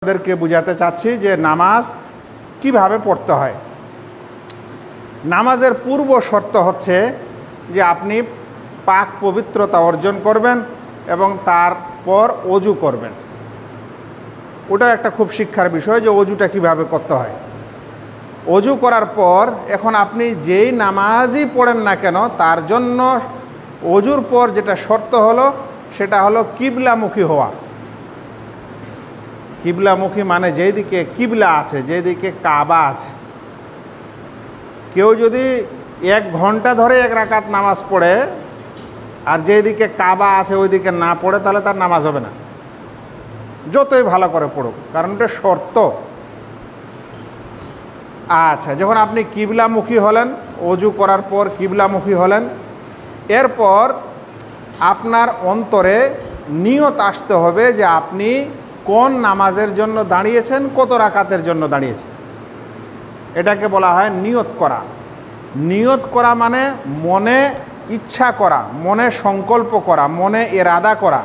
আপনাদেরকে বুঝাতে চাচ্ছি যে নামাজ কিভাবে পড়তে হয়। নামাজের পূর্ব শর্ত হচ্ছে যে আপনি পাক পবিত্রতা অর্জন করবেন এবং তারপর অজু করবেন। ওটা একটা খুব শিক্ষার বিষয় যে অজুটা কিভাবে করতে হয়। অজু করার পর এখন আপনি যেই নামাজই পড়েন না কেন তার জন্য অজুর পর যেটা শর্ত হলো সেটা হলো কিবলামুখী হওয়া। কিবলামুখী মানে যেদিকে কিবলা আছে, যেদিকে কাবা আছে। কেউ যদি 1 ঘন্টা ধরে 1 রাকাত নামাজ পড়ে আর যেদিকে কাবা আছে ওইদিকে না পড়ে, তাহলে তার নামাজ হবে না, যতই ভালো করে পড়ুক, কারণ এটা শর্ত। আচ্ছা, যখন আপনি কিবলামুখী হলেন, অজু করার পর কিবলামুখী হলেন, এরপর আপনার অন্তরে নিয়ত আসতে হবে যে আপনি কোন নামাজের জন্য দাঁড়িয়েছেন, কত রাকাতের জন্য দাঁড়িয়েছেন। এটাকে বলা হয় নিয়ত করা। নিয়ত করা মানে মনে ইচ্ছা করা, মনে সংকল্প করা, মনে ইরাদা করা।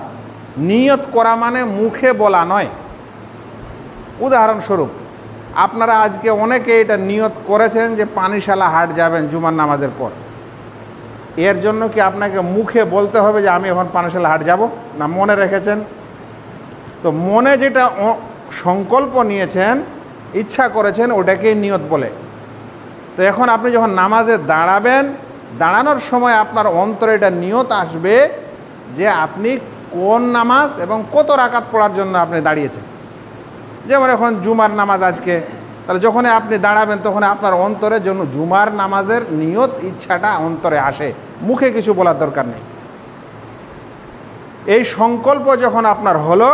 নিয়ত করা মানে মুখে বলা নয়। উদাহরণস্বরূপ, আপনারা আজকে অনেকে এটা নিয়ত করেছেন যে পানিশালা হাট যাবেন জুমার নামাজের পর। এর জন্য কি আপনাকে মুখে বলতে হবে যে আমি এখন পানিশালা হাট যাব, না মনে রেখেছেন? তো মনে যেটা সংকল্প নিয়েছেন, ইচ্ছা করেছেন, ওটাকেই নিয়ত বলে। তো এখন আপনি যখন নামাজে দাঁড়াবেন, দাঁড়ানোর সময় আপনার অন্তরে এটা নিয়ত আসবে যে আপনি কোন নামাজ এবং কত রাকাত পড়ার জন্য আপনি দাঁড়িয়েছেন। যেমন এখন জুমার নামাজ আজকে, তাহলে যখনই আপনি দাঁড়াবেন তখন আপনার অন্তরের জন্য জুমার নামাজের নিয়ত ইচ্ছাটা অন্তরে আসে, মুখে কিছু বলার দরকার নেই। এই সংকল্প যখন আপনার হলো,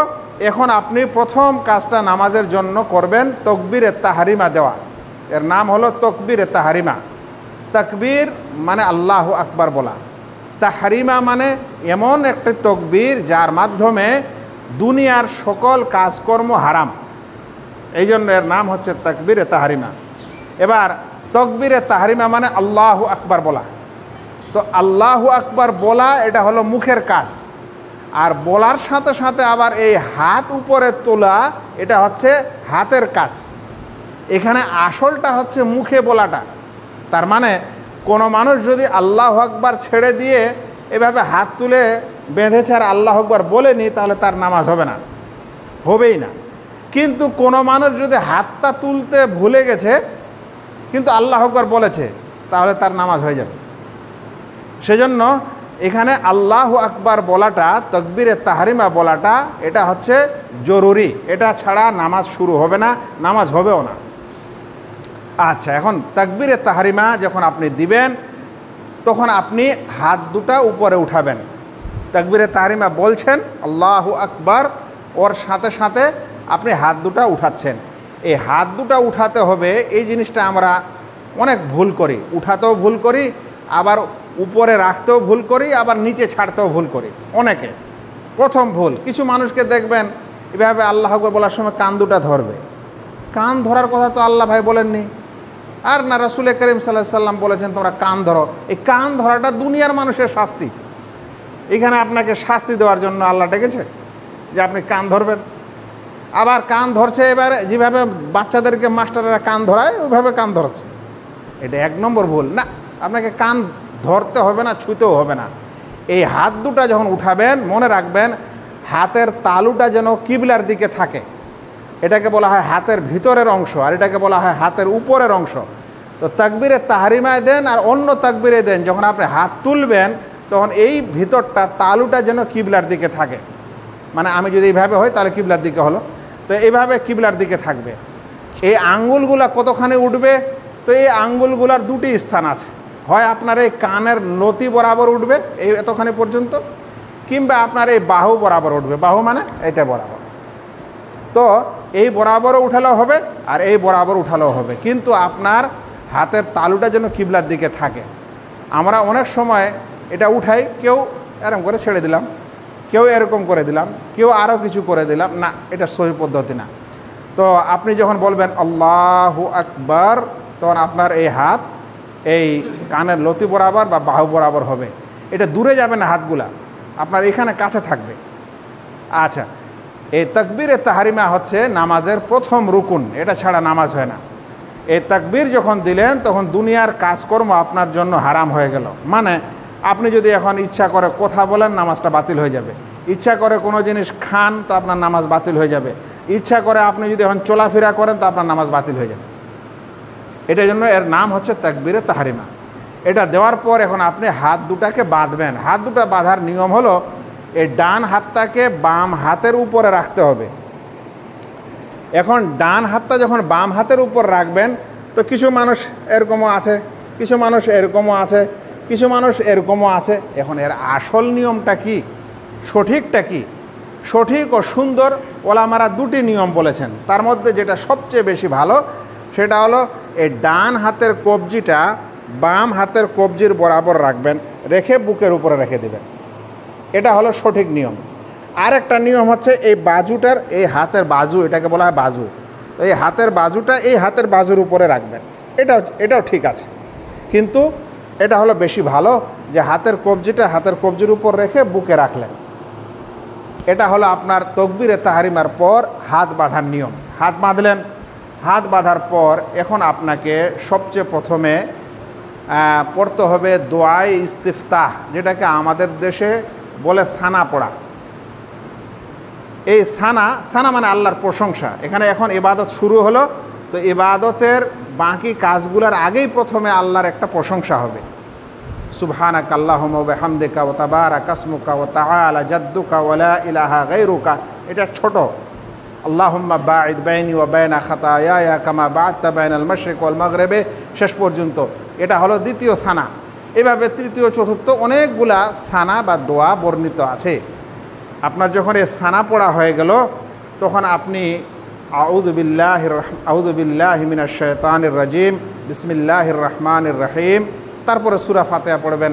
এখন আপনি প্রথম কাজটা নামাজের জন্য করবেন তাকবীরে তাহরিমা দেওয়া। এর নাম হলো তাকবীরে তাহরিমা। তাকবীর মানে আল্লাহু আকবার বলা। তাহরিমা মানে এমন একটি তাকবীর যার মাধ্যমে দুনিয়ার সকল কাজকর্ম হারাম, এই জন্য এর নাম হচ্ছে তাকবীরে তাহরিমা। এবার তাকবীরে তাহরিমা মানে আল্লাহু আকবার বলা। তো আল্লাহু আকবার বলা এটা হলো মুখের কাজ, আর বলার সাথে সাথে আবার এই হাত উপরে তোলা এটা হচ্ছে হাতের কাজ। এখানে আসলটা হচ্ছে মুখে বলাটা। তার মানে কোনো মানুষ যদি আল্লাহু আকবার ছেড়ে দিয়ে এভাবে হাত তুলে বেঁধেছে আর আল্লাহু আকবার বলেনি, তাহলে তার নামাজ হবে না, হবেই না। কিন্তু কোনো মানুষ যদি হাতটা তুলতে ভুলে গেছে কিন্তু আল্লাহু আকবার বলেছে, তাহলে তার নামাজ হয়ে যাবে। সেজন্য এখানে আল্লাহু আকবার বলাটা, তাকবীরে তাহরিমা বলাটা এটা হচ্ছে জরুরি। এটা ছাড়া নামাজ শুরু হবে না, নামাজ হবেও না। আচ্ছা, এখন তাকবীরে তাহরিমা যখন আপনি দিবেন তখন আপনি হাত দুটা উপরে উঠাবেন। তাকবীরে তাহরিমা বলছেন আল্লাহু আকবার, ওর সাথে সাথে আপনি হাত দুটা উঠাচ্ছেন। এই হাত দুটা উঠাতে হবে, এই জিনিসটা আমরা অনেক ভুল করি। উঠাতেও ভুল করি, আবার উপরে রাখতেও ভুল করি, আবার নিচে ছাড়তেও ভুল করি অনেকে। প্রথম ভুল, কিছু মানুষকে দেখবেন এভাবে আল্লাহু আকবার বলার সময় কান দুটা ধরবে। কান ধরার কথা তো আল্লাহ ভাই বলেননি, আর না রাসূল করিম সাল্লাল্লাহু আলাইহি সাল্লাম বলেছেন তোমরা কান ধরো। এই কান ধরাটা দুনিয়ার মানুষের শাস্তি। এখানে আপনাকে শাস্তি দেওয়ার জন্য আল্লাহ ডেকেছে যে আপনি কান ধরবেন। আবার কান ধরছে, এবার যেভাবে বাচ্চাদেরকে মাস্টাররা কান ধরায় ওইভাবে কান ধরছে। এটা 1 নম্বর ভুল। না, আপনাকে কান ধরতে হবে না, ছুঁতেও হবে না। এই হাত দুটা যখন উঠাবেন মনে রাখবেন হাতের তালুটা যেন কিবলার দিকে থাকে। এটাকে বলা হয় হাতের ভিতরের অংশ, আর এটাকে বলা হয় হাতের উপরের অংশ। তো তাকবীরে তাহরিমায় দেন আর অন্য তাকবীরে দেন, যখন আপনি হাত তুলবেন তখন এই ভিতরটা তালুটা যেন কিবলার দিকে থাকে। মানে আমি যদি এইভাবে হয় তাহলে কিবলার দিকে হলো, তো এইভাবে কিবলার দিকে থাকবে। এই আঙ্গুলগুলা কতখানি উঠবে? তো এই আঙ্গুলগুলার 2টি স্থান আছে। হয় আপনার এই কানের লতি বরাবর উঠবে এই এতখানি পর্যন্ত, কিংবা আপনার এই বাহু বরাবর উঠবে। বাহু মানে এটা বরাবর। তো এই বরাবরও উঠালেও হবে আর এই বরাবর উঠালেও হবে, কিন্তু আপনার হাতের তালুটা যেন কিবলার দিকে থাকে। আমরা অনেক সময় এটা উঠাই, কেউ এরকম করে ছেড়ে দিলাম, কেউ এরকম করে দিলাম, কেউ আরও কিছু করে দিলাম। না, এটা সহি পদ্ধতি না। তো আপনি যখন বলবেন আল্লাহু আকবার, তখন আপনার এই হাত এই কানের লতি বরাবর বা বাহু বরাবর হবে। এটা দূরে যাবে না, হাতগুলা আপনার এখানে কাছে থাকবে। আচ্ছা, এই তাকবীরে তাহরিমা হচ্ছে নামাজের প্রথম রুকুন, এটা ছাড়া নামাজ হয় না। এই তাকবীর যখন দিলেন তখন দুনিয়ার কাজকর্ম আপনার জন্য হারাম হয়ে গেল। মানে আপনি যদি এখন ইচ্ছা করে কথা বলেন, নামাজটা বাতিল হয়ে যাবে। ইচ্ছা করে কোনো জিনিস খান, তো আপনার নামাজ বাতিল হয়ে যাবে। ইচ্ছা করে আপনি যদি এখন চলাফেরা করেন, তো আপনার নামাজ বাতিল হয়ে যাবে। এটার জন্য এর নাম হচ্ছে তাকবীরে তাহরিমা। এটা দেওয়ার পর এখন আপনি হাত দুটাকে বাঁধবেন। হাত দুটা বাঁধার নিয়ম হলো, এই ডান হাতটাকে বাম হাতের উপরে রাখতে হবে। এখন ডান হাতটা যখন বাম হাতের উপর রাখবেন, তো কিছু মানুষ এরকমও আছে, কিছু মানুষ এরকমও আছে, কিছু মানুষ এরকমও আছে। এখন এর আসল নিয়মটা কি, সঠিকটা কি? সঠিক ও সুন্দর ওলামারা দুটি নিয়ম বলেছেন। তার মধ্যে যেটা সবচেয়ে বেশি ভালো, সেটা হলো এই ডান হাতের কবজিটা বাম হাতের কবজির বরাবর রাখবেন, রেখে বুকের উপরে রেখে দেবেন। এটা হলো সঠিক নিয়ম। আর একটা নিয়ম হচ্ছে এই বাজুটার, এই হাতের বাজু, এটাকে বলা হয় বাজু, তো এই হাতের বাজুটা এই হাতের বাজুর উপরে রাখবেন। এটাও ঠিক আছে, কিন্তু এটা হলো বেশি ভালো যে হাতের কবজিটা হাতের কবজির উপর রেখে বুকে রাখলেন। এটা হলো আপনার তাকবীরে তাহরিমার পর হাত বাঁধার নিয়ম। হাত বাঁধলেন, হাত বাঁধার পর এখন আপনাকে সবচেয়ে প্রথমে পড়তে হবে দোয়ায়ে ইস্তিফতাহ, যেটাকে আমাদের দেশে বলে সানা পড়া। এই সানা মানে আল্লাহর প্রশংসা। এখানে এখন ইবাদত শুরু হলো, তো ইবাদতের বাকি কাজগুলোর আগেই প্রথমে আল্লাহর একটা প্রশংসা হবে। সুবহানাকা আল্লাহুম্মা ওয়া বিহামদিকা ওয়া তাবারাকা ইসমুকা ওয়া তাআলা জাদ্দুকা ওয়া লা ইলাহা গায়রুকা, এটা ছোট। আল্লাহুম্মা বাঈদ বাইনি ওয়া বাইনা খাতায়ায়া কামা বা'আদতা বাইনাল মাশরিক ওয়াল মাগরিবে, শেষ পর্যন্ত। এটা হলো দ্বিতীয় সানা। এভাবে তৃতীয় চতুর্থ অনেকগুলা সানা বা দোয়া বর্ণিত আছে। আপনার যখন এই সানা পড়া হয়ে গেল, তখন আপনি আউযু বিল্লাহি মিনাশ শাইতানির রাজিম, বিসমিল্লাহির রহমানির রহিম, তারপরে সূরা ফাতিহা পড়বেন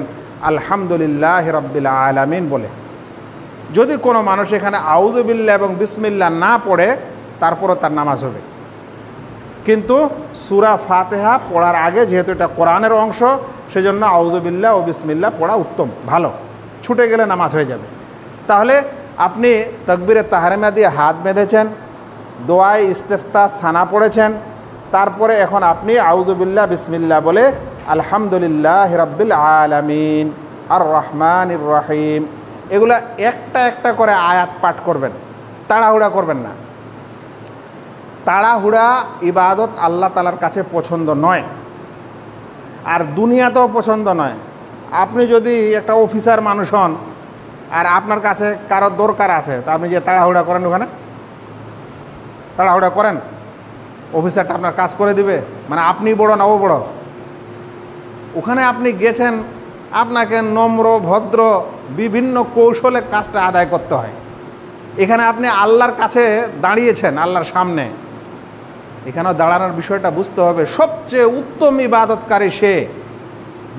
আলহামদুলিল্লাহি রাব্বিল আলামিন বলে। যদি কোনো মানুষ এখানে আউযু বিল্লাহ এবং বিসমিল্লাহ না পড়ে, তারপরও তার নামাজ হবে। কিন্তু সূরা ফাতিহা পড়ার আগে, যেহেতু এটা কোরআনের অংশ, সেজন্য আউযু বিল্লাহ ও বিসমিল্লাহ পড়া উত্তম, ভালো। ছুটে গেলে নামাজ হয়ে যাবে। তাহলে আপনি তাকবীরে তাহরিমা দিয়ে হাত বেঁধেছেন, দোয়ায়ে ইস্তিফতাহ সানা পড়েছেন, তারপরে এখন আপনি আউযু বিল্লাহ বিসমিল্লাহ বলে আলহামদুলিল্লাহি রাব্বিল আলামিন আর রহমানির রহিম, এগুলা একটা একটা করে আয়াত পাঠ করবেন, তাড়াহুড়া করবেন না। তাড়াহুড়া ইবাদত আল্লাহ তাআলার কাছে পছন্দ নয়, আর দুনিয়াতেও পছন্দ নয়। আপনি যদি একটা অফিসার মানুষ হন আর আপনার কাছে কারো দরকার আছে, তা আপনি যে তাড়াহুড়া করেন, ওখানে তাড়াহুড়া করেন, অফিসারটা আপনার কাজ করে দিবে, মানে আপনি বড় না ও বড়? ওখানে আপনি গেছেন, আপনাকে নম্র ভদ্র বিভিন্ন কৌশলে কাজটা আদায় করতে হয়। এখানে আপনি আল্লাহর কাছে দাঁড়িয়েছেন, আল্লাহর সামনে, এখানেও দাঁড়ানোর বিষয়টা বুঝতে হবে। সবচেয়ে উত্তম ইবাদতকারী সে,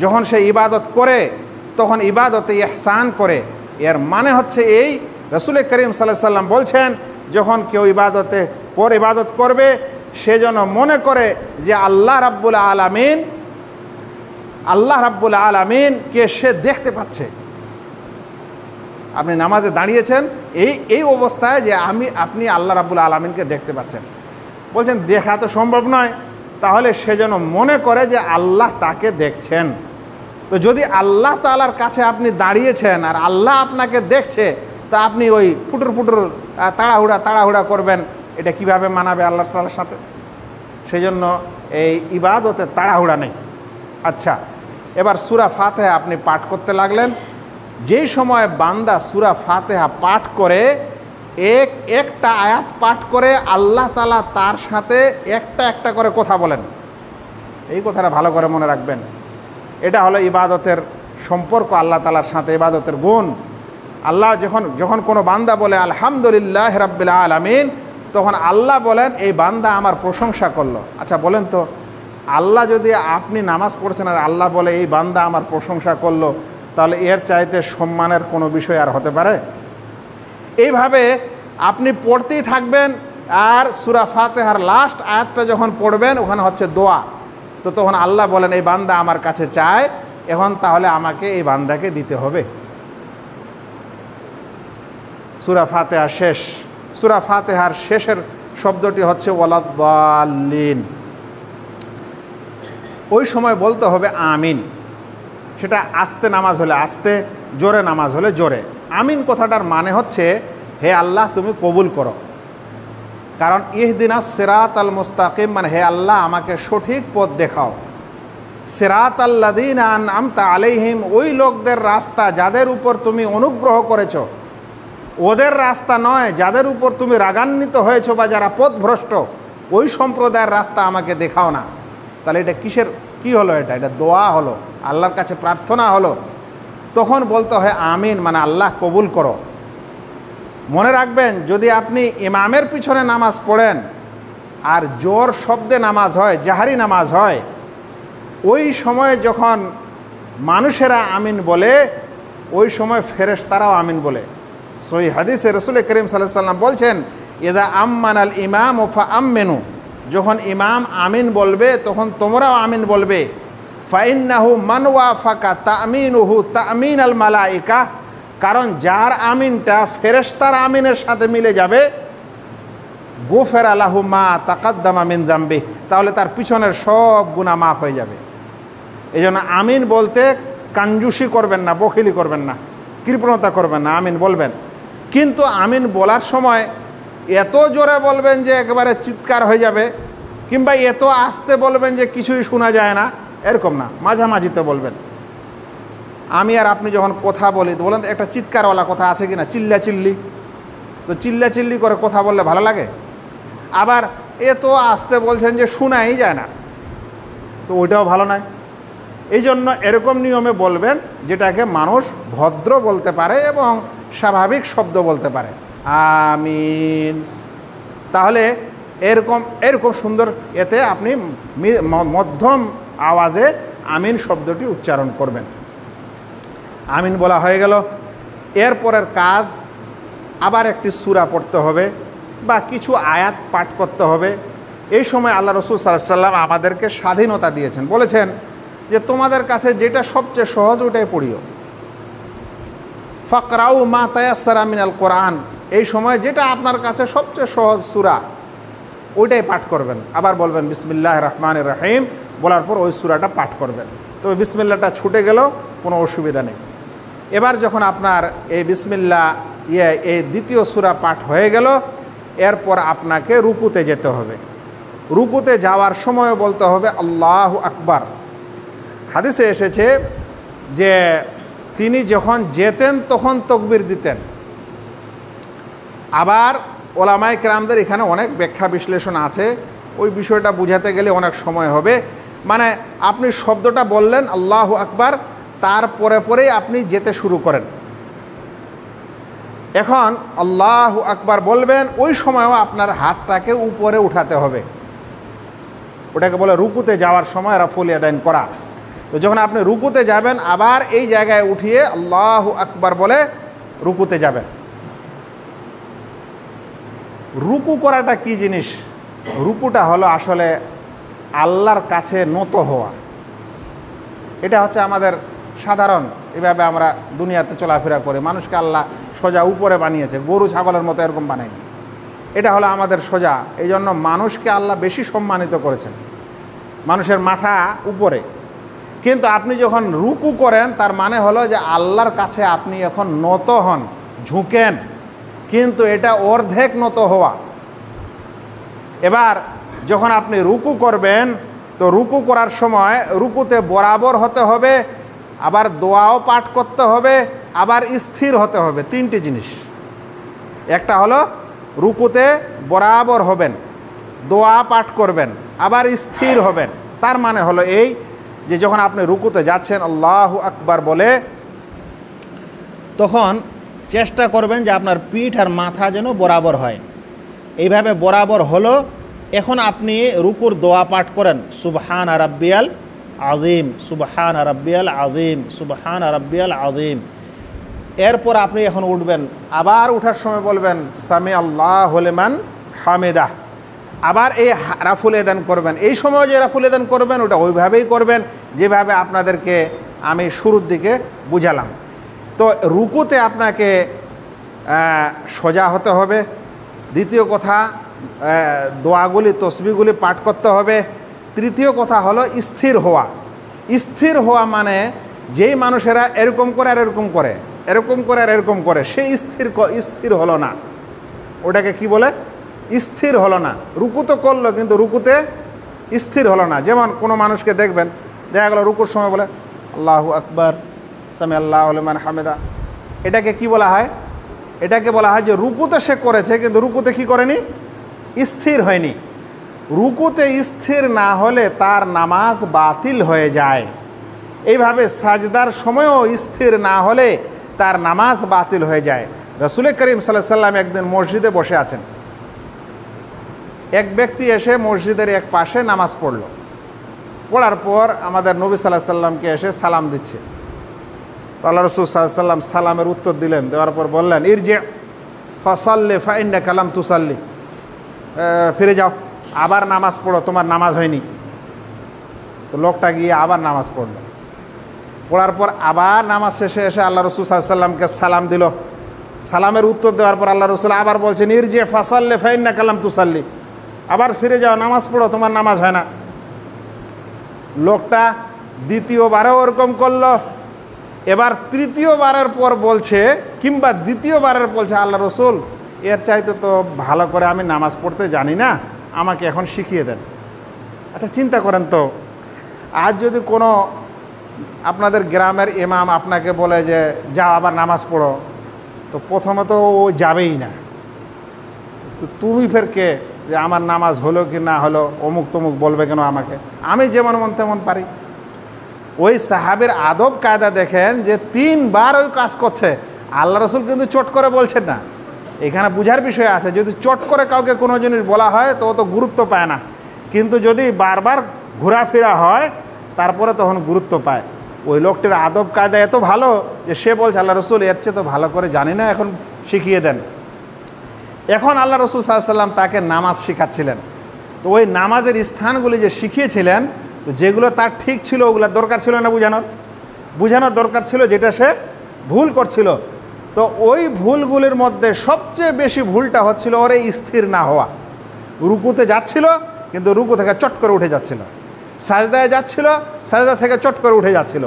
যখন সে ইবাদত করে তখন ইবাদতে ইহসান করে। এর মানে হচ্ছে এই, রাসূল করিম সাল্লাল্লাহু আলাইহি ওয়াসাল্লাম বলছেন, যখন কেউ ইবাদত করবে, সে যেন মনে করে যে আল্লাহ রাব্বুল আলামিনকে সে দেখতে পাচ্ছে। আপনি নামাজে দাঁড়িয়েছেন এই অবস্থায় যে আপনি আল্লাহ রাব্বুল আলামিনকে দেখতে পাচ্ছেন। বলছেন দেখা তো সম্ভব নয়, তাহলে সে যেন মনে করে যে আল্লাহ তাকে দেখছেন। তো যদি আল্লাহ তাআলার কাছে আপনি দাঁড়িয়েছেন আর আল্লাহ আপনাকে দেখছে, তা আপনি ওই ফুটুর তাড়াহুড়া করবেন, এটা কিভাবে মানাবে আল্লাহ তাআলার সাথে? সেজন্য এই ইবাদতে তাড়াহুড়া নেই। আচ্ছা, এবার সূরা ফাতিহা আপনি পাঠ করতে লাগলেন। যেই সময় বান্দা সূরা ফাতিহা পাঠ করে, একটা আয়াত পাঠ করে, আল্লাহ তাআলা তার সাথে একটা একটা করে কথা বলেন। এই কথাটা ভালো করে মনে রাখবেন। এটা হলো ইবাদতের সম্পর্ক আল্লাহ তাআলার সাথে, ইবাদতের গুণ। আল্লাহ যখন কোনো বান্দা বলে আলহামদুলিল্লাহি রাব্বিল আলামিন, তখন আল্লাহ বলেন এই বান্দা আমার প্রশংসা করলো। আচ্ছা বলেন তো, আল্লাহ যদি, আপনি নামাজ পড়ছেন আর আল্লাহ বলে এই বান্দা আমার প্রশংসা করলো, তাহলে এর চাইতে সম্মানের কোনো বিষয় আর হতে পারে? এইভাবে আপনি পড়তেই থাকবেন, আর সূরা ফাতিহার লাস্ট আয়াতটা যখন পড়বেন, ওখানে হচ্ছে দোয়া। তো তখন আল্লাহ বলেন এই বান্দা আমার কাছে চায়, এখন তাহলে আমাকে এই বান্দাকে দিতে হবে। সূরা ফাতিহা শেষ, সূরা ফাতিহার শেষের শব্দটি হচ্ছে ওয়ালাদ্দাল্লিন। ওই সময় বলতে হবে আমিন। সেটা আস্তে নামাজ হলে আস্তে, জোরে নামাজ হলে জোরে। আমিন কথাটার মানে হচ্ছে হে আল্লাহ তুমি কবুল করো। কারণ ইহদিনাস সিরাতাল মুস্তাকিম মানে হে আল্লাহ আমাকে সঠিক পথ দেখাও। সিরাতাল্লাযীনা আনআমতা আলাইহিম ওই লোকদের রাস্তা যাদের উপর তুমি অনুগ্রহ করেছো, ওদের রাস্তা নয় যাদের উপর তুমি রাগান্বিত হয়েছো বা যারা পথভ্রষ্ট, ওই সম্প্রদায়ের রাস্তা আমাকে দেখাও না। তাহলে এটা কিসের কি হলো? এটা দোয়া হলো, আল্লাহর কাছে প্রার্থনা হলো। তখন বলতে হয় আমিন মানে আল্লাহ কবুল করো। মনে রাখবেন, যদি আপনি ইমামের পিছনে নামাজ পড়েন আর জোর শব্দে নামাজ হয়, জাহারি নামাজ হয়, ওই সময় যখন মানুষেরা আমিন বলে ওই সময় ফেরেশতারাও আমিন বলে। সহিহ হাদিসে রাসূল করিম সাল্লাল্লাহু আলাইহি ওয়াসাল্লাম বলছেন ইদা আম্মানাল ইমাম ফা আমিনু, যখন ইমাম আমিন বলবে তখন তোমরাও আমিন বলবে। ফাইন্নাহু মান ওয়াফাকা তামিনুহু তামিনাল মালাইকা, কারণ যার আমিনটা ফেরেশতার আমিনের সাথে মিলে যাবে, গুফিরা লাহু মা তাকাদ্দামা মিন যামবি, তাহলে তার পিছনের সব গুনাহ মাফ হয়ে যাবে। এই জন্য আমিন বলতে কাঞ্জুসি করবেন না, বখিলি করবেন না, কৃপণতা করবেন না, আমিন বলবেন। কিন্তু আমিন বলার সময় এত জোরে বলবেন যে একেবারে চিৎকার হয়ে যাবে, কিংবা এত আস্তে বলবেন যে কিছুই শোনা যায় না, এরকম না, মাঝামাঝিতে বলবেন। আমি আর আপনি যখন কথা বলি তো বলেন একটা চিৎকারওয়ালা কথা আছে কি না, চিল্লা চিল্লি, তো চিল্লা চিল্লি করে কথা বললে ভালো লাগে। আবার এত আস্তে বলছেন যে শোনাই যায় না, তো ওইটাও ভালো নয়। এই জন্য এরকম নিয়মে বলবেন যেটাকে মানুষ ভদ্র বলতে পারে এবং স্বাভাবিক শব্দ বলতে পারে, আমিন। তাহলে এরকম সুন্দর এতে আপনি মধ্যম আওয়াজে আমিন শব্দটি উচ্চারণ করবেন। আমিন বলা হয়ে গেল, এরপরের কাজ আবার একটি সূরা পড়তে হবে বা কিছু আয়াত পাঠ করতে হবে। এই সময় আল্লাহ রাসূল সাল্লাল্লাহু আলাইহি ওয়াসাল্লাম আমাদেরকে স্বাধীনতা দিয়েছেন, বলেছেন যে তোমাদের কাছে যেটা সবচেয়ে সহজ ওটাই পড়িও। ফাকরাউ মা তায়াসসারা মিনাল কোরআন, এই সময় যেটা আপনার কাছে সবচেয়ে সহজ সূরা ওইটাই পাঠ করবেন। আবার বলবেন বিসমিল্লাহির রহমানির রহিম, বলার পর ওই সূরাটা পাঠ করবেন। তবে বিসমিল্লাহটা ছুটে গেল কোনো অসুবিধা নেই। এবার যখন আপনার এই বিসমিল্লাহ এই দ্বিতীয় সূরা পাঠ হয়ে গেল, এরপর আপনাকে রুকুতে যেতে হবে। রুকুতে যাওয়ার সময় বলতে হবে আল্লাহু আকবার। হাদিসে এসেছে যে তিনি যখন যেতেন তখন তাকবীর দিতেন। আবার ওলামায়ে কেরামদের এখানে অনেক ব্যাখ্যা বিশ্লেষণ আছে, ওই বিষয়টা বুঝাতে গেলে অনেক সময় হবে। মানে আপনি শব্দটা বললেন আল্লাহু আকবার, তারপরে পরেই আপনি যেতে শুরু করেন। এখন আল্লাহু আকবার বলবেন, ওই সময়ও আপনার হাতটাকে উপরে উঠাতে হবে। ওটাকে বলে রুকুতে যাওয়ার সময় রাফুল ইয়াদাইন করা। তো যখন আপনি রুকুতে যাবেন আবার এই জায়গায় উঠিয়ে আল্লাহু আকবার বলে রুকুতে যাবেন। রুকু করাটা কি জিনিস? রুকুটা হলো আসলে আল্লাহর কাছে নত হওয়া। এটা হচ্ছে আমাদের সাধারণ, এভাবে আমরা দুনিয়াতে চলাফেরা করি। মানুষকে আল্লাহ সোজা উপরে বানিয়েছে, গরু ছাগলের মতো এরকম বানায়নি। এটা হলো আমাদের সোজা। এই জন্য মানুষকে আল্লাহ বেশি সম্মানিত করেছেন, মানুষের মাথা উপরে। কিন্তু আপনি যখন রুকু করেন তার মানে হলো যে আল্লাহর কাছে আপনি এখন নত হন, ঝুঁকেন, কিন্তু এটা অর্ধেক নত হওয়া। এবার যখন আপনি রুকু করবেন তো রুকু করার সময় রুকুতে বরাবর হতে হবে, আবার দোয়াও পাঠ করতে হবে, আবার স্থির হতে হবে। তিনটি জিনিস। একটা হলো রুকুতে বরাবর হবেন, দোয়া পাঠ করবেন, আবার স্থির হবেন। তার মানে হলো এই যে যখন আপনি রুকুতে যাচ্ছেন আল্লাহু আকবার বলে, তখন চেষ্টা করবেন যে আপনার পিঠ আর মাথা যেন বরাবর হয়। এইভাবে বরাবর হলো। এখন আপনি রুকুর দোয়া পাঠ করেন সুবহান রাব্বিয়াল আযীম, সুবহান রাব্বিয়াল আযীম, সুবহান রাব্বিয়াল আযীম। এরপর আপনি এখন উঠবেন, আবার উঠার সময় বলবেন সামি আল্লাহু লিমান হামিদাহ। আবার এই রাফুল ইয়াদান করবেন। এই সময় যে রাফুল ইয়াদান করবেন ওটা ওইভাবেই করবেন যেভাবে আপনাদেরকে আমি শুরুর দিকে বুঝালাম। তো রুকুতে আপনাকে সোজা হতে হবে, দ্বিতীয় কথা দোয়াগুলি তসবিহগুলি পাঠ করতে হবে। তৃতীয় কথা হলো স্থির হওয়া। স্থির হওয়া মানে যেই মানুষেরা এরকম করে আর এরকম করে, এরকম করে আর এরকম করে, সে স্থির হলো না। ওটাকে কি বলে? স্থির হলো না। রুকু তো করলো কিন্তু রুকুতে স্থির হলো না। যেমন কোনো মানুষকে দেখবেন, দেখা গেল রুকুর সময় বলে আল্লাহু আকবার, সামি আল্লাহু লিমান হামিদা। এটাকে কি বলা হয়? এটাকে বলা হয় যে রুকুতে সে করেছে কিন্তু রুকুতে কি করেনি? স্থির হয়নি। রুকুতে স্থির না হলে তার নামাজ বাতিল হয়ে যায়। এইভাবে সাজদার সময়ও স্থির না হলে তার নামাজ বাতিল হয়ে যায়। রাসূল করিম সাল্লাল্লাহু আলাইহি ওয়াসাল্লাম একদিন মসজিদে বসে আছেন। এক ব্যক্তি এসে মসজিদের এক পাশে নামাজ পড়ল। পড়ার পর আমাদের নবী সাল্লাল্লাহু আলাইহি ওয়াসাল্লামকে এসে সালাম দিচ্ছে। তো আল্লাহ রাসূল সাল্লাল্লাহু আলাইহি ওয়াসাল্লাম সালামের উত্তর দিলেন। দেওয়ার পর বললেন, ইরজি ফাসাল্লি ফাইন্নাকা লাম তুসাল্লি, ফিরে যাও, আবার নামাজ পড়ো, তোমার নামাজ হয়নি। তো লোকটা গিয়ে আবার নামাজ পড়ল। পড়ার পর আবার নামাজ শেষে এসে আল্লাহ রাসূল সাল্লাল্লাহু আলাইহি ওয়াসাল্লামকে সালাম দিল। সালামের উত্তর দেওয়ার পর আল্লাহ রাসূল আবার বলছেন, ইরজি ফাসাল্লি ফাইন্নাকা লাম তুসাল্লি, আবার ফিরে যাও, নামাজ পড়ো, তোমার নামাজ হয় না। লোকটা দ্বিতীয়বারও ওরকম করলো। এবার তৃতীয়বারের পর বলছে, কিংবা দ্বিতীয়বারের বলছে, আল্লাহ রাসূল এর চাইতে তো ভালো করে আমি নামাজ পড়তে জানি না, আমাকে এখন শিখিয়ে দেন। আচ্ছা চিন্তা করেন তো, আজ যদি কোনো আপনাদের গ্রামের ইমাম আপনাকে বলে যে যাও আবার নামাজ পড়ো, তো প্রথমে তো ও যাবেই না। তো তুমি ফের কে যে আমার নামাজ হলো কি না হলো অমুক তমুক বলবে কেন আমাকে? আমি যেমন মন তেমন পারি। ওই সাহাবের আদব কায়দা দেখেন যে 3 বার ওই কাজ করছে। আল্লাহ রাসূল কিন্তু চট করে বলছেন না। এখানে বুঝার বিষয় আছে, যদি চট করে কাউকে কোনো জিনিস বলা হয় তো ও তো গুরুত্ব পায় না, কিন্তু যদি বারবার ঘোরাফেরা হয় তারপরে তখন গুরুত্ব পায়। ওই লোকটির আদব কায়দা এত ভালো যে সে বলছে, আল্লাহ রাসূল এর চেয়ে তো ভালো করে জানি না, এখন শিখিয়ে দেন। এখন আল্লাহ রাসূল সাল্লাল্লাহু আলাইহি ওয়াসাল্লাম তাকে নামাজ শেখাচ্ছিলেন। তো ওই নামাজের স্থানগুলি যে শিখিয়েছিলেন, যেগুলো তার ঠিক ছিল ওগুলো দরকার ছিল না বোঝানোর দরকার ছিল, যেটা সে ভুল করছিল। তো ওই ভুলগুলির মধ্যে সবচেয়ে বেশি ভুলটা হচ্ছিল ওরে স্থির না হওয়া। রুকুতে যাচ্ছিল কিন্তু রুকু থেকে চট করে উঠে যাচ্ছিল, সাজদায় যাচ্ছিল সাজদা থেকে চট করে উঠে যাচ্ছিল।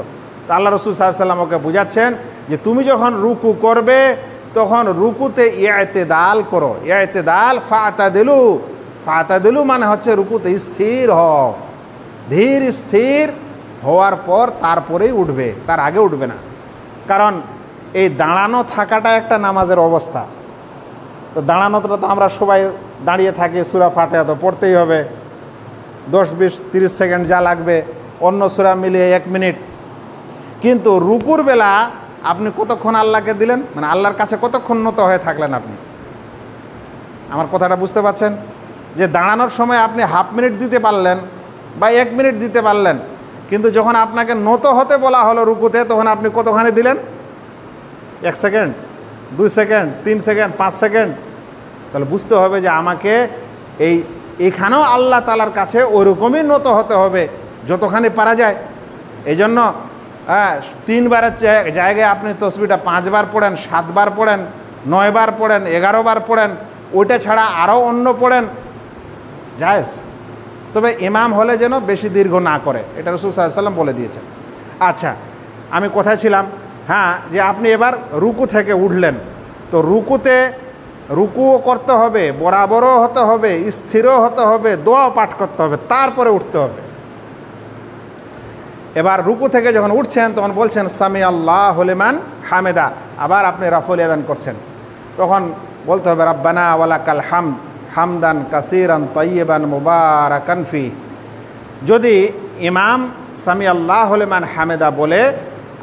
তো আল্লাহ রাসূল সাল্লাল্লাহু আলাইহি ওয়াসাল্লাম ওকে বুঝাচ্ছেন যে তুমি যখন রুকু করবে তখন রুকুতে ইআতিদাল করো। ইআতিদাল ফাতাদিলু মানে হচ্ছে রুকুতে স্থির হও, ধীর স্থির হওয়ার পর তারপরেই উঠবে, তার আগে উঠবে না। কারণ এই দাঁড়ানো থাকাটা একটা নামাজের অবস্থা। তো দাঁড়ানোটা তো আমরা সবাই দাঁড়িয়ে থাকি, সূরা ফাতিহা তো পড়তেই হবে, 10, 20, 30 সেকেন্ড যা লাগবে, অন্য সূরা মিলিয়ে 1 মিনিট। কিন্তু রুকুর বেলা আপনি কতক্ষণ আল্লাহকে দিলেন, মানে আল্লাহর কাছে কতক্ষণ নত হয়ে থাকলেন আপনি? আমার কথাটা বুঝতে পারছেন? যে দাঁড়ানোর সময় আপনি হাফ মিনিট দিতে পারলেন বা 1 মিনিট দিতে পারলেন, কিন্তু যখন আপনাকে নত হতে বলা হলো রুকুতে, তখন আপনি কতখানি দিলেন? 1 সেকেন্ড, 2 সেকেন্ড, 3 সেকেন্ড, 5 সেকেন্ড। তাহলে বুঝতে হবে যে আমাকে এইখানেও আল্লাহ তাআলার কাছে ওইরকমই নত হতে হবে যতখানি পারা যায়। এই জন্য 3 বারের জায়গায় আপনি তসবিহটা 5 বার পড়েন, 7 বার পড়েন, 9 বার পড়েন, 11 বার পড়েন, ওইটা ছাড়া আরও অন্য পড়েন, জায়েজ। তবে ইমাম হলে যেন বেশি দীর্ঘ না করে, এটা রাসূল সাল্লাল্লাহু আলাইহি ওয়াসাল্লাম বলে দিয়েছেন। আচ্ছা, আমি কোথায় ছিলাম? হ্যাঁ, যে আপনি এবার রুকু থেকে উঠলেন, তো রুকুও করতে হবে, বরাবরও হতে হবে, স্থিরও হতে হবে, দোয়াও পাঠ করতে হবে, তারপরে উঠতে হবে। এবার রুকু থেকে যখন উঠছেন তখন বলছেন সামি আল্লাহু লিমান হামিদা, আবার আপনি রাফুল ইয়াদান করছেন, তখন বলতে হবে রাব্বানা ওয়ালাকাল হামদ হামদান কাসীরান তাইয়িবান মুবারাকান ফি। যদি ইমাম সামি আল্লাহু লিমান হামিদা বলে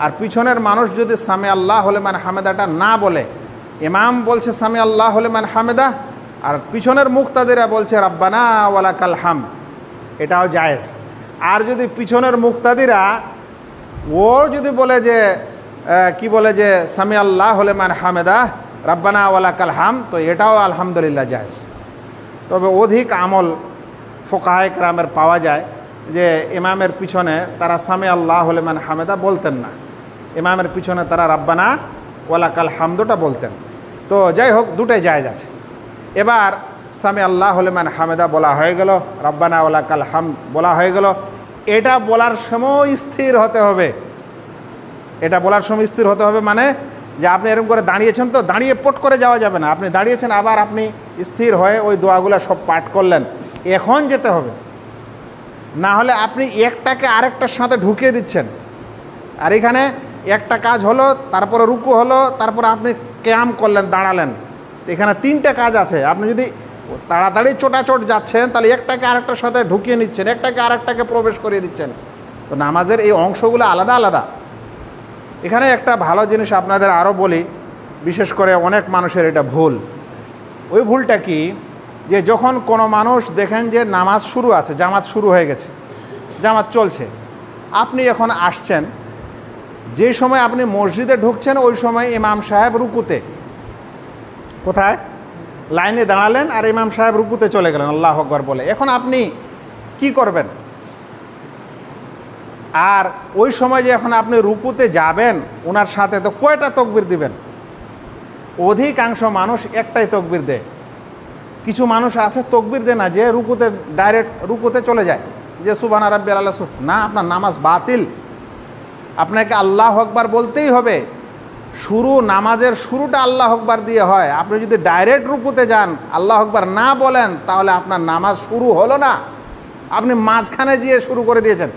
আর পিছনের মানুষ যদি সামি আল্লাহু লিমান হামিদাটা না বলে, ইমাম বলছে সামি আল্লাহু লিমান হামিদা আর পিছনের মুক্তাদিরা বলছে রাব্বানা ওয়ালাকাল হামদ, এটাও জায়েজ। আর যদি পিছনের মুক্তাদিরা ও যদি বলে যে কি বলে যে সামি আল্লাহু লিমান হামিদা রাব্বানা ওয়ালাকাল হামদ, তো এটাও আলহামদুলিল্লাহ জায়েজ। তবে অধিক আমল ফুকাহায়ে কেরামের পাওয়া যায় যে ইমামের পিছনে তারা সামি আল্লাহু লিমান হামিদা বলতেন না, ইমামের পিছনে তারা রাব্বানা ওয়ালাকাল হামদটা বলতেন। তো যাই হোক, দুটাই জায়েজ আছে। এবার সামি আল্লাহু লিমান হামিদা বলা হয়ে গেল, রব্বানা ওয়া লাকাল হামদ বলা হয়ে গেল। এটা বলার সময় স্থির হতে হবে। এটা বলার সময় স্থির হতে হবে মানে যে আপনি এরকম করে দাঁড়িয়েছেন, তো দাঁড়িয়ে পট করে যাওয়া যাবে না। আপনি দাঁড়িয়েছেন, আবার আপনি স্থির হয়ে ওই দোয়াগুলো সব পাঠ করলেন, এখন যেতে হবে। না হলে আপনি একটাকে আরেকটার সাথে ঢুকিয়ে দিচ্ছেন। আর এখানে একটা কাজ হলো, তারপরে রুকু হলো, তারপরে আপনি ক্যাম করলেন, দাঁড়ালেন। এখানে তিনটা কাজ আছে। আপনি যদি তাড়াতাড়ি চোটাচট যাচ্ছেন তাহলে একটাকে আরেকটার সাথে ঢুকিয়ে নিচ্ছেন, একটাকে আরেকটাকে প্রবেশ করিয়ে দিচ্ছেন। তো নামাজের এই অংশগুলো আলাদা আলাদা। এখানে একটা ভালো জিনিস আপনাদের আরও বলি, বিশেষ করে অনেক মানুষের এটা ভুল। ওই ভুলটা কি, যে যখন কোনো মানুষ দেখেন যে নামাজ শুরু আছে, জামাত শুরু হয়ে গেছে, জামাত চলছে, আপনি এখন আসছেন, যে সময় আপনি মসজিদে ঢুকছেন ওই সময় ইমাম সাহেব রুকুতে, কোথায় লাইনে দাঁড়ালেন আর ইমাম সাহেব রুকুতে চলে গেলেন আল্লাহু আকবার বলে। এখন আপনি কি করবেন? আর ওই সময় যে এখন আপনি রুকুতে যাবেন, ওনার সাথে তো কয়টা তাকবীর দিবেন? অধিকাংশ মানুষ একটাই তাকবীর দেয়। কিছু মানুষ আছে তাকবীর দেয় না, যে রুকুতে ডাইরেক্ট রুকুতে চলে যায়, যে সুবহানা রাব্বিয়াল আলা। না, আপনার নামাজ বাতিল। আপনাকে আল্লাহু আকবার বলতেই হবে। নামাজের শুরুটা আল্লাহু আকবার দিয়ে হয়। আপনি যদি ডাইরেক্ট রুকুতে যান, আল্লাহু আকবার না বলেন, তাহলে আপনার নামাজ শুরু হলো না, আপনি মাঝখানে গিয়ে শুরু করে দিয়েছেন।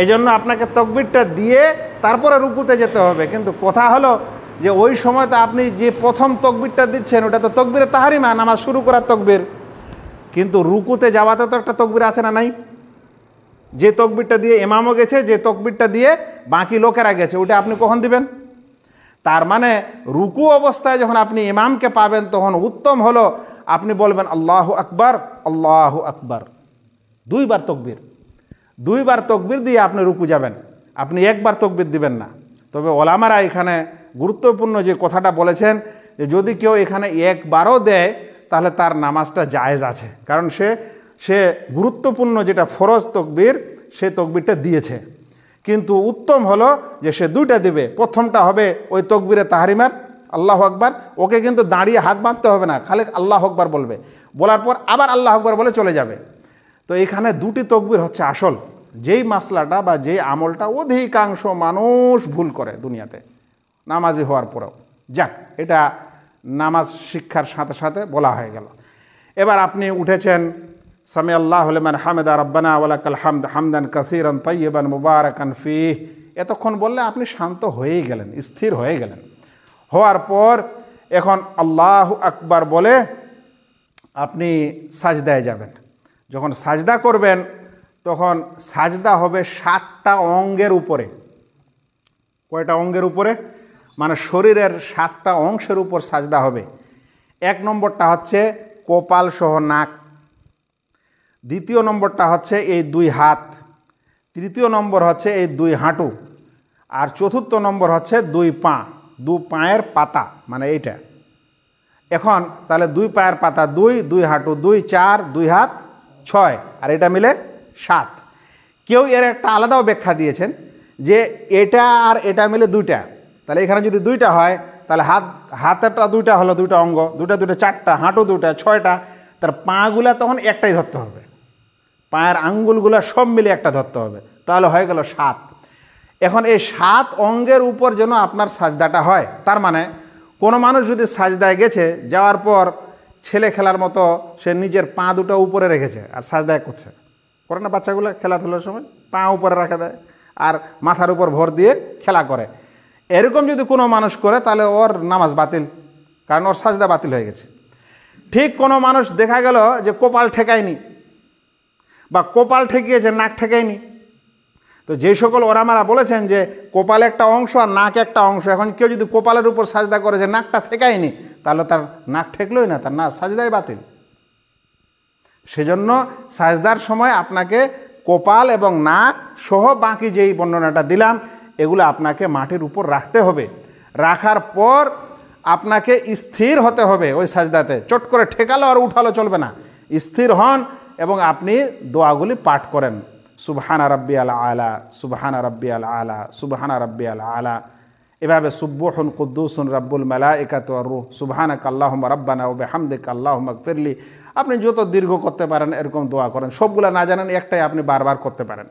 এই জন্য আপনাকে তাকবীরটা দিয়ে তারপরে রুকুতে যেতে হবে। কিন্তু কথা হলো যে ওই সময় তো আপনি যে প্রথম তাকবীরটা দিচ্ছেন ওটা তো তাকবীরে তাহরিমা, নামাজ শুরু করার তাকবীর। কিন্তু রুকুতে যাওয়াতে তো একটা তাকবীর আছে না নাই? যে তাকবীরটা দিয়ে ইমামও গেছে, যে তাকবীরটা দিয়ে বাকি লোকেরা গেছে, ওটা আপনি কখন দিবেন? তার মানে রুকু অবস্থায় যখন আপনি ইমামকে পাবেন, তখন উত্তম হলো আপনি বলবেন আল্লাহু আকবার, আল্লাহু আকবার, দুইবার তাকবীর। দুইবার তাকবীর দিয়ে আপনি রুকু যাবেন, আপনি একবার তাকবীর দিবেন না। তবে ওলামারা এখানে গুরুত্বপূর্ণ যে কথাটা বলেছেন, যে যদি কেউ এখানে একবারও দেয় তাহলে তার নামাজটা জায়েজ আছে, কারণ সে গুরুত্বপূর্ণ যেটা ফরজ তাকবীর, সে তাকবীরটা দিয়েছে। কিন্তু উত্তম হলো যে সে দুইটা দিবে। প্রথমটা হবে ওই তাকবীরে তাহরিমার আল্লাহু আকবার, ওকে কিন্তু দাঁড়িয়ে হাত বাঁধতে হবে না, খালি আল্লাহু আকবার বলবে, বলার পর আবার আল্লাহু আকবার বলে চলে যাবে। তো এখানে দুটি তাকবীর হচ্ছে আসল। যেই মাসলাটা বা যেই আমলটা অধিকাংশ মানুষ ভুল করে দুনিয়াতে, নামাজি হওয়ার পরেও। যাক, এটা নামাজ শিক্ষার সাথে সাথে বলা হয়ে গেল। এবার আপনি উঠেছেন, সামি আল্লাহু লিমান হামিদা রব্বানা ওয়া লাকাল হামদ হামদান কাসীরান তাইয়িবান মুবারাকান ফীহ। এতক্ষণ বললে আপনি শান্ত হয়েই গেলেন, স্থির হয়ে গেলেন। হওয়ার পর এখন আল্লাহু আকবার বলে আপনি সাজদায় যাবেন। যখন সাজদা করবেন তখন সাজদা হবে 7টা অঙ্গের উপরে। কয়টা অঙ্গের উপরে? মানে শরীরের 7টা অংশের উপর সাজদা হবে। 1 নম্বরটা হচ্ছে কপাল সহ নাক, 2য় নম্বরটা হচ্ছে এই 2 হাত, 3য় নম্বর হচ্ছে এই 2 হাঁটু, আর 4র্থ নম্বর হচ্ছে 2 পা, 2 পায়ের পাতা, মানে এইটা। এখন তাহলে 2 পায়ের পাতা 2, 2 হাঁটু 2, 4, 2 হাত 6, আর এটা মিলে 7। কেউ এর একটা আলাদাও ব্যাখ্যা দিয়েছেন যে এটা আর এটা মিলে 2টা। তাহলে এখানে যদি 2টা হয় তাহলে হাতেরটা 2টা হলো 2টা অঙ্গ, 2টা 4টা, হাঁটু 2টা 6টা, তার পাগুলা তখন একটাই ধরতে হবে, পায়ের আঙ্গুলগুলা সব মিলে একটা ধরতে হবে, তাহলে হয়ে গেল 7। এখন এই 7 অঙ্গের উপর যেন আপনার সাজদাটা হয়। তার মানে কোনো মানুষ যদি সাজদায় গেছে, যাওয়ার পর ছেলে খেলার মতো সে নিজের পা দুটো উপরে রেখেছে আর সাজদায় করছে, করে না বাচ্চাগুলো খেলাধুলার সময় পা উপরে রাখা দেয় আর মাথার উপর ভর দিয়ে খেলা করে, এরকম যদি কোনো মানুষ করে তাহলে ওর নামাজ বাতিল, কারণ ওর সাজদা বাতিল হয়ে গেছে। ঠিক কোনো মানুষ দেখা গেল যে কপাল ঠেকায়নি বা কপাল ঠেকিয়েছে, নাক ঠেকায়নি, তো যে সকল ওলামারা বলেছেন যে কপাল একটা অংশ আর নাক একটা অংশ, এখন কেউ যদি কপালের উপর সাজদা করে যে নাকটা ঠেকায়নি, তাহলে তার নাক ঠেকলোই না, তার না সাজদাই বাতিল। সেজন্য সাজদার সময় আপনাকে কপাল এবং নাক সহ বাকি যেই বর্ণনাটা দিলাম এগুলো আপনাকে মাটির উপর রাখতে হবে। রাখার পর আপনাকে স্থির হতে হবে ওই সাজদাতে, চট করে ঠেকালো আর উঠালো চলবে না, স্থির হন এবং আপনি দোয়াগুলি পাঠ করেন। সুবহানা রাব্বিয়াল আলা, সুবহানা রাব্বিয়াল আলা, সুবহানা রাব্বিয়াল আলা, এভাবে সুব্বুহুন কুদ্দুসুন রাব্বুল মালাইকাতু ওয়ার রূহ সুবহানাকা আল্লাহুম্মা রাব্বানা ওয়া বিহামদিকা আল্লাহুম্মা ইগফিরলি। আপনি যত দীর্ঘ করতে পারেন এরকম দোয়া করেন, সবগুলা না জানেন একটাই আপনি বারবার করতে পারেন।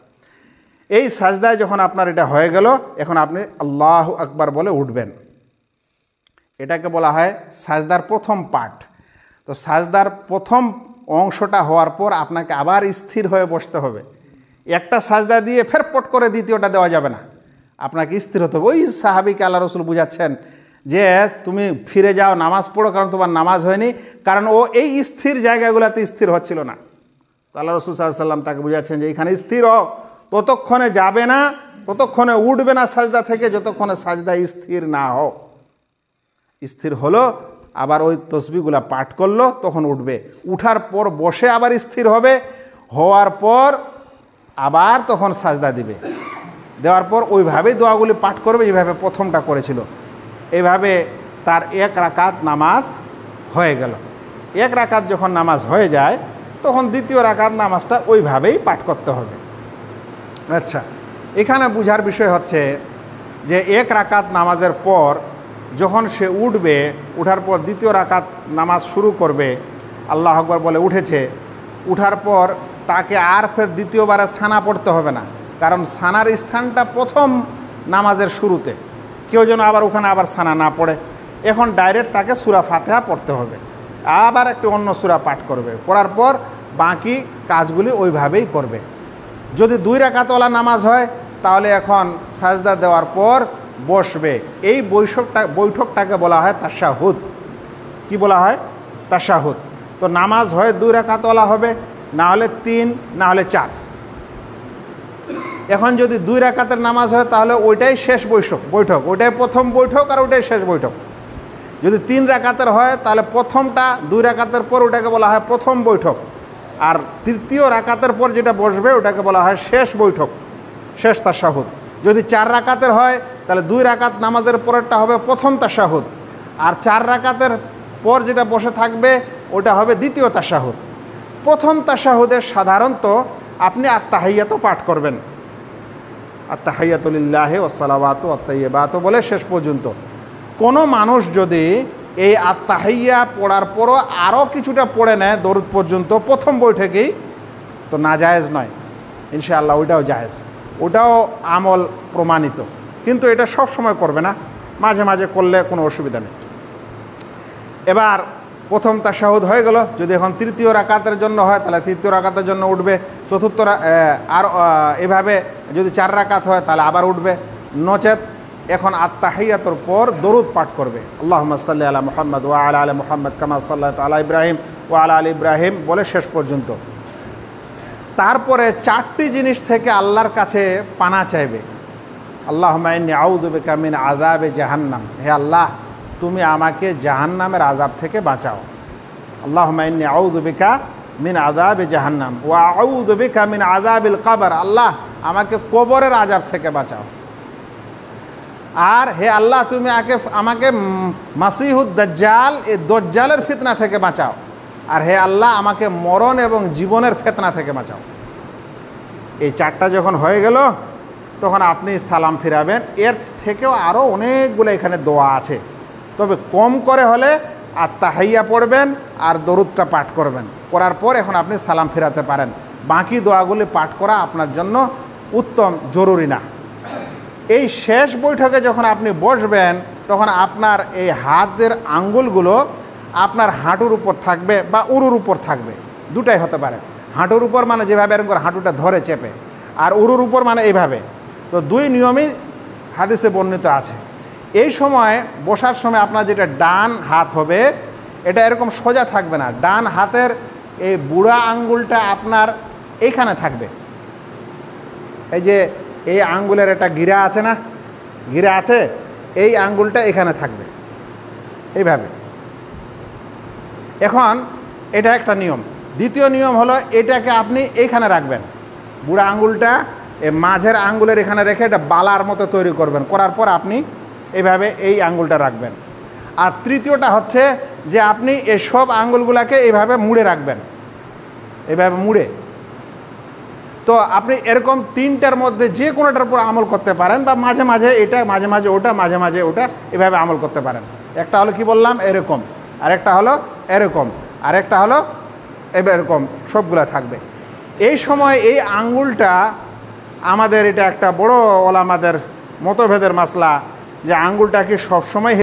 এই সাজদায় যখন আপনার এটা হয়ে গেল, এখন আপনি আল্লাহু আকবার বলে উঠবেন। এটাকে বলা হয় সাজদার প্রথম পার্ট। তো সাজদার প্রথম অংশটা হওয়ার পর আপনাকে আবার স্থির হয়ে বসতে হবে। একটা সাজদা দিয়ে ফের পট করে দ্বিতীয়টা দেওয়া যাবে না, আপনাকে স্থির হতে হবে। ওই সাহাবীকে আল্লাহ রসুল বুঝাচ্ছেন যে তুমি ফিরে যাও, নামাজ পড়ো, কারণ তোমার নামাজ হয়নি, কারণ ও এই স্থির জায়গাগুলোতে স্থির হচ্ছিল না। তো আল্লাহ রসুল সাল্লাল্লাহু আলাইহি ওয়াসাল্লাম তাকে বুঝাচ্ছেন যে এখানে স্থির হও, ততক্ষণে যাবে না, ততক্ষণে উঠবে না সাজদা থেকে, যতক্ষণে সাজদা স্থির না হও। স্থির হলো, আবার ওই তসবিহগুলা পাঠ করলো, তখন উঠবে। উঠার পর বসে আবার স্থির হবে, হওয়ার পর আবার তখন সাজদা দিবে। দেওয়ার পর ওইভাবেই দোয়াগুলি পাঠ করবে যেভাবে প্রথমটা করেছিল। এইভাবে তার এক রাকাত নামাজ হয়ে গেল। এক রাকাত যখন নামাজ হয়ে যায় তখন দ্বিতীয় রাকাত নামাজটা ওইভাবেই পাঠ করতে হবে। আচ্ছা, এখানে বুঝার বিষয় হচ্ছে যে এক রাকাত নামাজের পর যখন সে উঠবে, উঠার পর দ্বিতীয় রাকাত নামাজ শুরু করবে, আল্লাহু আকবার বলে উঠেছে, উঠার পর তাকে আর ফের দ্বিতীয়বারে সানা পড়তে হবে না, কারণ সানার স্থানটা প্রথম নামাজের শুরুতে। কেউ যেন আবার ওখানে আবার সানা না পড়ে। এখন ডাইরেক্ট তাকে সূরা ফাতিহা পড়তে হবে, আবার একটি অন্য সূরা পাঠ করবে, করার পর বাকি কাজগুলি ওইভাবেই করবে। যদি 2 রাকাতওয়ালা নামাজ হয় তাহলে এখন সাজদা দেওয়ার পর বসবে। এই বৈঠকটাকে বলা হয় তাশাহুদ। কি বলা হয়? তাশাহুদ। তো নামাজ হয় 2 রাকাতওয়ালা হবে, না হলে 3, না হলে 4। এখন যদি 2 রাকাতের নামাজ হয় তাহলে ওইটাই শেষ বৈঠক, ওইটাই প্রথম বৈঠক আর ওইটাই শেষ বৈঠক। যদি 3 রাকাতের হয় তাহলে প্রথমটা 2 রাকাতের পর ওটাকে বলা হয় প্রথম বৈঠক, আর তৃতীয় রাকাতের পর যেটা বসবে ওটাকে বলা হয় শেষ বৈঠক, শেষ তাশাহুদ। যদি 4 রাকাতের হয় তাহলে 2 রাকাত নামাজের পরেরটা হবে প্রথম তাশাহুদ, আর 4 রাকাতের পর যেটা বসে থাকবে ওটা হবে দ্বিতীয় তাশাহুদ। প্রথম তাশাহুদে সাধারণত আপনি আত-তাহিয়াতু পাঠ করবেন, আত-তাহিয়াতু লিল্লাহি ওয়াস-সালাওয়াতু ওয়াত-তাইয়্যিবাতু বলে শেষ পর্যন্ত। কোনো মানুষ যদি এই আত-তাহিয়া পড়ার পরও আরও কিছুটা পড়ে নেয় দরুদ পর্যন্ত প্রথম বৈঠকেই, তো নাজায়েজ নয়, ইনশাআল্লাহ ওইটাও জায়েজ, ওটাও আমল প্রমাণিত। কিন্তু এটা সব সময় করবে না, মাঝে মাঝে করলে কোনো অসুবিধা নেই। এবার প্রথম তাশাহুদ হয়ে গেল। যদি এখন তৃতীয় রাকাতের জন্য হয় তাহলে তৃতীয় রাকাতের জন্য উঠবে, চতুর্থ আর এভাবে যদি 4 রাকাত হয় তাহলে আবার উঠবে। নচেত এখন আত-তাহিয়াতুর পর দরুদ পাঠ করবে, আল্লাহুম্মা সাল্লি আলা মুহাম্মদ ওয়া আলা আলি মুহাম্মদ কামা সাল্লাইতা আলা ইব্রাহিম ওয়া আলা আলি ইব্রাহিম বলে শেষ পর্যন্ত। তারপরে 4টি জিনিস থেকে আল্লাহর কাছে পানা চাইবে। আল্লাহুম্মা ইন্নী আউযু বিকা মিন আযাবে জাহান্নাম, হে আল্লাহ তুমি আমাকে জাহান্নামের আযাব থেকে বাঁচাও। আল্লাহুম্মা ইন্নী আউযু বিকা মিন আযাবে জাহান্নাম ওয়া আউযু বিকা মিন আযাবিল কবর, আল্লাহ আমাকে কবরের আযাব থেকে বাঁচাও। আর হে আল্লাহ তুমি আমাকে মাসিহুদ দাজ্জাল, এই দজ্জালের ফিতনা থেকে বাঁচাও। আর হে আল্লাহ আমাকে মরণ এবং জীবনের ফিতনা থেকে বাঁচাও। এই 4টা যখন হয়ে গেল তখন আপনি সালাম ফিরাবেন। এর থেকেও আরও অনেকগুলো এখানে দোয়া আছে, তবে কম করে হলে আত-তাহিয়া পড়বেন আর দরুদটা পাঠ করবেন, করার পর এখন আপনি সালাম ফিরাতে পারেন। বাকি দোয়াগুলি পাঠ করা আপনার জন্য উত্তম, জরুরি না। এই শেষ বৈঠকে যখন আপনি বসবেন তখন আপনার এই হাতের আঙ্গুলগুলো আপনার হাঁটুর উপর থাকবে বা উরুর উপর থাকবে, দুটাই হতে পারে। হাঁটুর উপর মানে যেভাবে এরকম করে হাঁটুটা ধরে চেপে, আর উরুর উপর মানে এইভাবে। তো 2 নিয়মই হাদিসে বর্ণিত আছে। এই সময় বসার সময় আপনার যেটা ডান হাত হবে এটা এরকম সোজা থাকবে না, ডান হাতের এই বুড়া আঙ্গুলটা আপনার এইখানে থাকবে। এই যে এই আঙ্গুলের একটা গিরা আছে না, গিরা আছে, এই আঙ্গুলটা এখানে থাকবে এইভাবে। এখন এটা একটা নিয়ম। দ্বিতীয় নিয়ম হলো এটাকে আপনি এইখানে রাখবেন, বুড়া আঙ্গুলটা এই মাঝের আঙ্গুলের এখানে রেখে এটা বালার মতো তৈরি করবেন, করার পর আপনি এইভাবে এই আঙ্গুলটা রাখবেন। আর তৃতীয়টা হচ্ছে যে আপনি এসব আঙ্গুলগুলোকে এইভাবে মুড়ে রাখবেন, এইভাবে মুড়ে। তো আপনি এরকম তিনটার মধ্যে যে কোনোটার উপর আমল করতে পারেন, বা মাঝে মাঝে এটা, মাঝে মাঝে ওটা, মাঝে মাঝে ওটা, এভাবে আমল করতে পারেন। একটা হলো কি বললাম, এরকম, আরেকটা হলো এরকম, আরেকটা হলো এরকম, সবগুলা থাকবে। এই সময় এই আঙ্গুলটা আমাদের, এটা একটা বড় ওলামাদের মতভেদের মাসলা, যে আঙ্গুলটা কি সবসময়